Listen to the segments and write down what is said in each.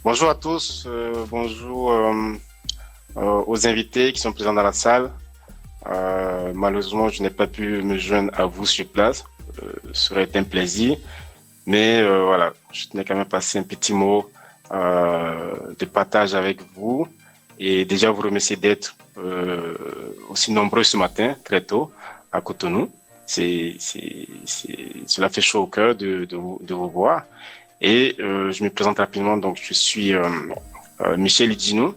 Bonjour à tous, bonjour aux invités qui sont présents dans la salle. Malheureusement, je n'ai pas pu me joindre à vous sur place. Ce serait un plaisir, mais voilà, je tenais quand même à passer un petit mot de partage avec vous et déjà vous remercier d'être aussi nombreux ce matin, très tôt, à Cotonou. Cela fait chaud au cœur de vous voir. Et je me présente rapidement. Donc, je suis Michel Idjinou.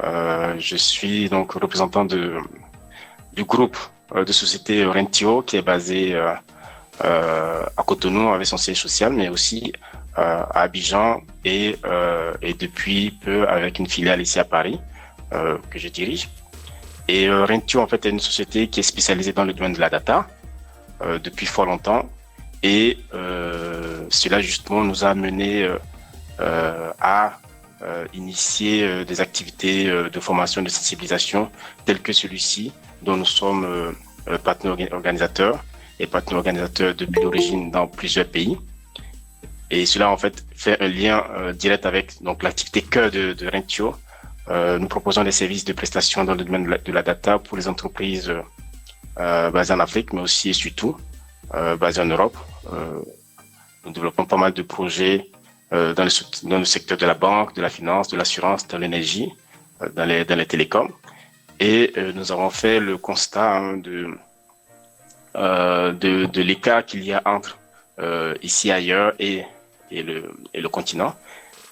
Je suis donc représentant du groupe de société Rentio qui est basé à Cotonou avec son siège social, mais aussi à Abidjan et depuis peu avec une filiale ici à Paris que je dirige. Et Rentio, en fait, est une société qui est spécialisée dans le domaine de la data depuis fort longtemps. Et cela justement nous a amené à initier des activités de formation, de sensibilisation telles que celui-ci, dont nous sommes partenaires organisateurs et partenaires organisateurs depuis l'origine dans plusieurs pays. Et cela en fait fait un lien direct avec donc l'activité cœur de Rentio. Nous proposons des services de prestation dans le domaine de la data pour les entreprises basées en Afrique, mais aussi et surtout basées en Europe. Nous développons pas mal de projets dans le secteur de la banque, de la finance, de l'assurance, de l'énergie, dans les télécoms. Et nous avons fait le constat de l'écart qu'il y a entre ici ailleurs et le continent.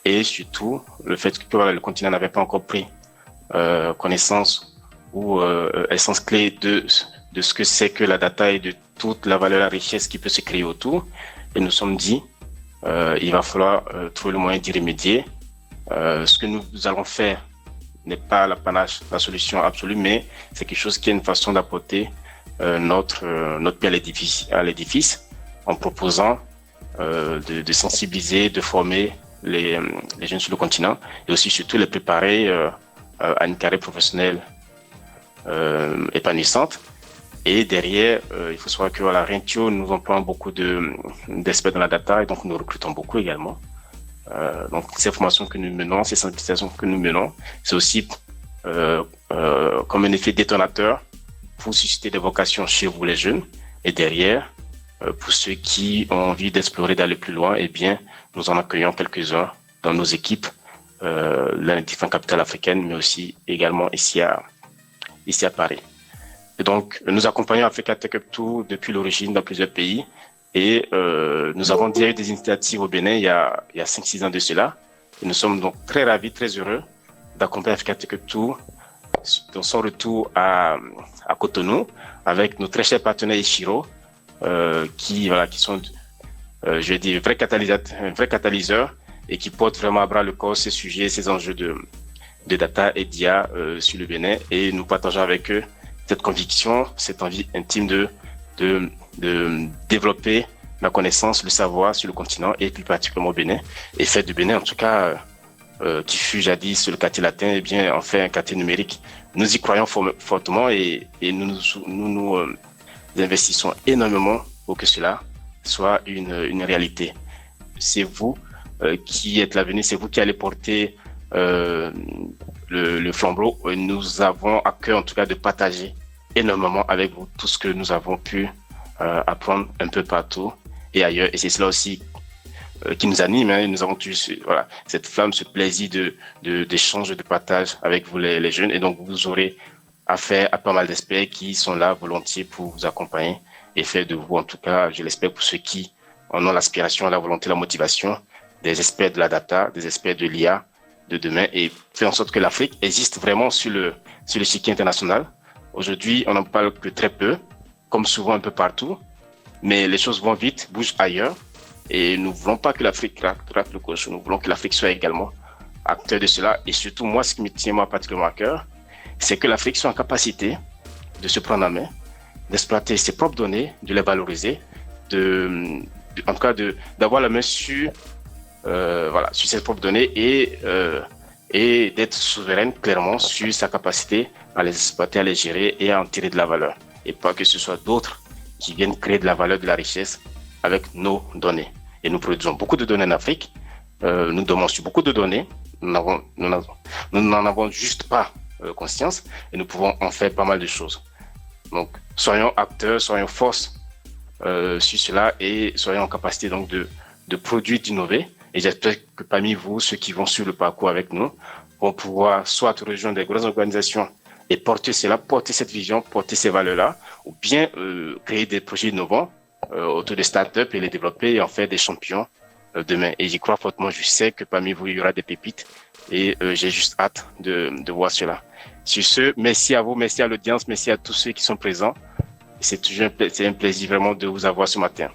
Et surtout, le fait que voilà, le continent n'avait pas encore pris connaissance ou essence clé de ce que c'est que la data et de toute la valeur, la richesse qui peut se créer autour. Et nous sommes dit, il va falloir trouver le moyen d'y remédier. Ce que nous allons faire n'est pas l'apanage, la solution absolue, mais c'est quelque chose qui est une façon d'apporter notre pierre à l'édifice en proposant de sensibiliser, de former les jeunes sur le continent et aussi surtout les préparer à une carrière professionnelle épanouissante. Et derrière, il faut savoir que voilà, Rentio, nous employons beaucoup d'experts dans la data et donc nous recrutons beaucoup également. Donc ces formations que nous menons, ces sensibilisations que nous menons, c'est aussi comme un effet détonateur pour susciter des vocations chez vous les jeunes. Et derrière, pour ceux qui ont envie d'explorer, d'aller plus loin, eh bien, nous en accueillons quelques-uns dans nos équipes, dans les différentes capitales africaines, mais aussi également ici à Paris. Et donc, nous accompagnons Africa Tech Up Tour depuis l'origine dans plusieurs pays. Et nous avons déjà eu des initiatives au Bénin il y a 5-6 ans de cela. Et nous sommes donc très ravis, très heureux d'accompagner Africa Tech Up Tour dans son retour à Cotonou avec nos très chers partenaires Ishiro, qui sont, je vais dire, un vrai catalyseur et qui portent vraiment à bras le corps ces sujets, ces enjeux de data et d'IA sur le Bénin. Et nous partageons avec eux cette conviction, cette envie intime de développer la connaissance, le savoir sur le continent et plus particulièrement au Bénin. Et faire du Bénin, en tout cas, qui fut jadis le quartier latin, eh bien, en fait un quartier numérique. Nous y croyons fortement et nous investissons énormément pour que cela soit une réalité. C'est vous qui êtes l'avenir, c'est vous qui allez porter le flambeau. Nous avons à cœur en tout cas de partager énormément avec vous tout ce que nous avons pu apprendre un peu partout et ailleurs. Et c'est cela aussi qui nous anime. Hein. Nous avons eu cette flamme, ce plaisir d'échange, de partage avec vous les jeunes. Et donc vous aurez affaire à pas mal d'experts qui sont là volontiers pour vous accompagner et faire de vous, en tout cas, je l'espère pour ceux qui en ont l'aspiration, la volonté, la motivation, des experts de la data, des experts de l'IA de demain et faire en sorte que l'Afrique existe vraiment sur l'échiquier international. Aujourd'hui, on n'en parle que très peu, comme souvent un peu partout, mais les choses vont vite, bougent ailleurs et nous ne voulons pas que l'Afrique rate le coche, nous voulons que l'Afrique soit également acteur de cela. Et surtout, moi, ce qui me tient particulièrement à cœur, c'est que l'Afrique soit en capacité de se prendre en main, d'exploiter ses propres données, de les valoriser, en tout cas d'avoir la main sur ses propres données et d'être souveraine clairement sur sa capacité à les exploiter, à les gérer et à en tirer de la valeur. Et pas que ce soit d'autres qui viennent créer de la valeur, de la richesse avec nos données. Et nous produisons beaucoup de données en Afrique, nous donnons sur beaucoup de données nous n'en avons juste pas conscience et nous pouvons en faire pas mal de choses. Donc, soyons acteurs, soyons force sur cela et soyons en capacité donc de produire, d'innover. Et j'espère que parmi vous, ceux qui vont sur le parcours avec nous, vont pouvoir soit rejoindre des grosses organisations et porter cela, porter cette vision, porter ces valeurs-là, ou bien créer des projets innovants autour des startups et les développer et en faire des champions demain. Et j'y crois fortement, je sais que parmi vous, il y aura des pépites et j'ai juste hâte de voir cela. Sur ce, merci à vous, merci à l'audience, merci à tous ceux qui sont présents. C'est un plaisir vraiment de vous avoir ce matin.